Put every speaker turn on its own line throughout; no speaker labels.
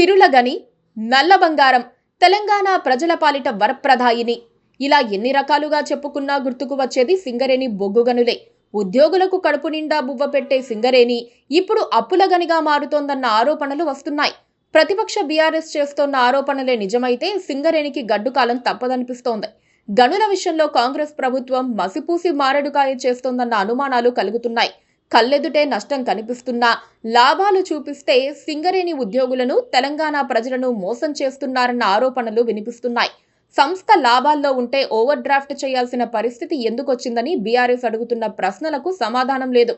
సిరుల గని, నల్ల బంగారం, తెలంగాణ ప్రజల పాలిట వరప్రదాయిని, ఇలా ఎన్ని రకాలుగా చెప్పుకున్నా గుర్తుకు వచ్చేది సింగరేణి బొగ్గు గనులే. ఉద్యోగులకు కడుపు నిండా బువ్వ పెట్టే సింగరేణి ఇప్పుడు అప్పుల గనిగా మారుతోందన్న ఆరోపణలు వస్తున్నాయి. ప్రతిపక్ష బీఆర్ఎస్ చేస్తోన్న ఆరోపణలే నిజమైతే సింగరేణికి గడ్డుకాలం తప్పదనిపిస్తోంది. గనుల విషయంలో కాంగ్రెస్ ప్రభుత్వం మసిపూసి మారడుకాయ చేస్తోందన్న అనుమానాలు కలుగుతున్నాయి. కళ్ళెదుటే నష్టం కనిపిస్తున్నా లాభాలు చూపిస్తే సింగరేణి ఉద్యోగులను, తెలంగాణ ప్రజలను మోసం చేస్తున్నారన్న ఆరోపణలు వినిపిస్తున్నాయి. సంస్థ లాభాల్లో ఉంటే ఓవర్ డ్రాఫ్ట్ చేయాల్సిన పరిస్థితి ఎందుకొచ్చిందని బీఆర్ఎస్ అడుగుతున్న ప్రశ్నలకు సమాధానం లేదు.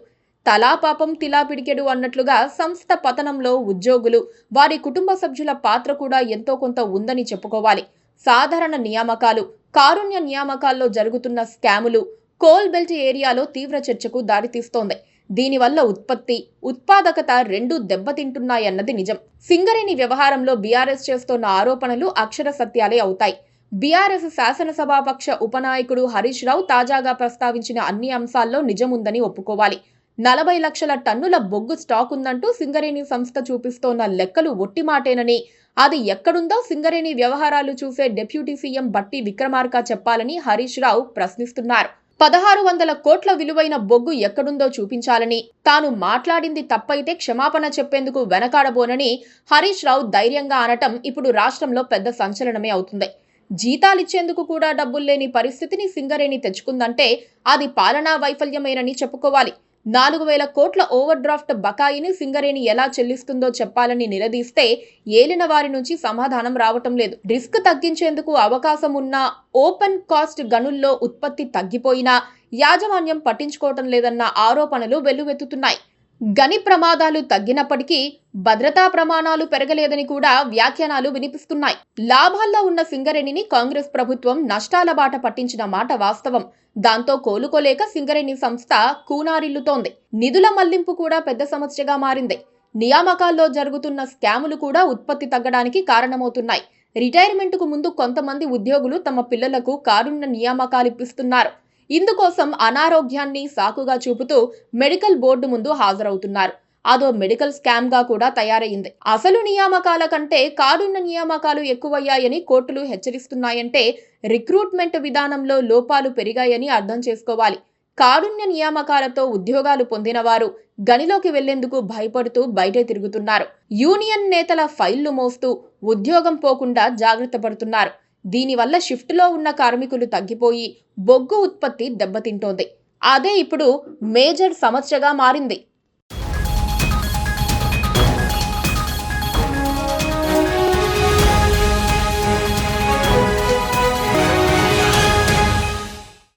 తలా పాపం తిలా పిడికెడు అన్నట్లుగా సంస్థ పతనంలో ఉద్యోగులు, వారి కుటుంబ సభ్యుల పాత్ర కూడా ఎంతో కొంత ఉందని చెప్పుకోవాలి. సాధారణ నియామకాలు, కారుణ్య నియామకాల్లో జరుగుతున్న స్కాములు కోల్ బెల్ట్ ఏరియాలో తీవ్ర చర్చకు దారితీస్తోంది. దీనివల్ల ఉత్పత్తి, ఉత్పాదకత రెండూ దెబ్బతింటున్నాయన్నది నిజం. సింగరేణి వ్యవహారంలో బీఆర్ఎస్ చేస్తోన్న ఆరోపణలు అక్షర సత్యాలే అవుతాయి. బీఆర్ఎస్ శాసనసభాపక్ష ఉపనాయకుడు హరీష్ రావు తాజాగా ప్రస్తావించిన అన్ని అంశాల్లో నిజముందని ఒప్పుకోవాలి. 40 లక్షల టన్నుల బొగ్గు స్టాక్ ఉందంటూ సింగరేణి సంస్థ చూపిస్తోన్న లెక్కలు ఒట్టిమాటేనని, అది ఎక్కడుందో సింగరేణి వ్యవహారాలు చూసే డిప్యూటీ సీఎం బట్టి విక్రమార్క చెప్పాలని హరీష్ రావు ప్రశ్నిస్తున్నారు. 1600 కోట్ల విలువైన బొగ్గు ఎక్కడుందో చూపించాలని, తాను మాట్లాడింది తప్పైతే క్షమాపణ చెప్పేందుకు వెనకాడబోనని హరీష్ రావు ధైర్యంగా అనటం ఇప్పుడు రాష్ట్రంలో పెద్ద సంచలనమే అవుతుంది. జీతాలిచ్చేందుకు కూడా డబ్బుల్లేని పరిస్థితిని సింగరేణి తెచ్చుకుందంటే అది పాలనా వైఫల్యమేనని చెప్పుకోవాలి. 4000 కోట్ల ఓవర్ డ్రాఫ్ట్ బకాయిని సింగరేణి ఎలా చెల్లిస్తుందో చెప్పాలని నిలదీస్తే ఏలిన వారి నుంచి సమాధానం రావటం లేదు. రిస్క్ తగ్గించేందుకు అవకాశం ఉన్నా, ఓపెన్ కాస్ట్ గనుల్లో ఉత్పత్తి తగ్గిపోయినా యాజమాన్యం పట్టించుకోవటం లేదన్న ఆరోపణలు వెల్లువెత్తుతున్నాయి. గని ప్రమాదాలు తగ్గినప్పటికీ భద్రతా ప్రమాణాలు పెరగలేదని కూడా వ్యాఖ్యానాలు వినిపిస్తున్నాయి. లాభాల్లో ఉన్న సింగరేణిని కాంగ్రెస్ ప్రభుత్వం నష్టాల బాట పట్టించిన మాట వాస్తవం. దాంతో కోలుకోలేక సింగరేణి సంస్థ కూనారిల్లుతోంది. నిధుల మళ్లింపు కూడా పెద్ద సమస్యగా మారింది. నియామకాల్లో జరుగుతున్న స్కాములు కూడా ఉత్పత్తి తగ్గడానికి కారణమవుతున్నాయి. రిటైర్మెంట్కు ముందు కొంతమంది ఉద్యోగులు తమ పిల్లలకు కారుణ్య నియామకాలు ఇప్పిస్తున్నారు. ఇందుకోసం అనారోగ్యాన్ని సాకుగా చూపుతూ మెడికల్ బోర్డు ముందు హాజరవుతున్నారు. అదో మెడికల్ స్కామ్ గా కూడా తయారైంది. అసలు నియామకాల కంటే కారుణ్య నియామకాలు ఎక్కువయ్యాయని కోర్టులు హెచ్చరిస్తున్నాయంటే రిక్రూట్మెంట్ విధానంలో లోపాలు పెరిగాయని అర్థం చేసుకోవాలి. కారుణ్య నియామకాలతో ఉద్యోగాలు పొందిన వారు గనిలోకి వెళ్లేందుకు భయపడుతూ బయటే తిరుగుతున్నారు. యూనియన్ నేతల ఫైళ్లు మోస్తూ ఉద్యోగం పోకుండా జాగ్రత్త పడుతున్నారు. దీనివల్ల షిఫ్ట్లో ఉన్న కార్మికులు తగ్గిపోయి బొగ్గు ఉత్పత్తి దెబ్బతింటోంది. అదే ఇప్పుడు మేజర్ సమస్యగా మారింది.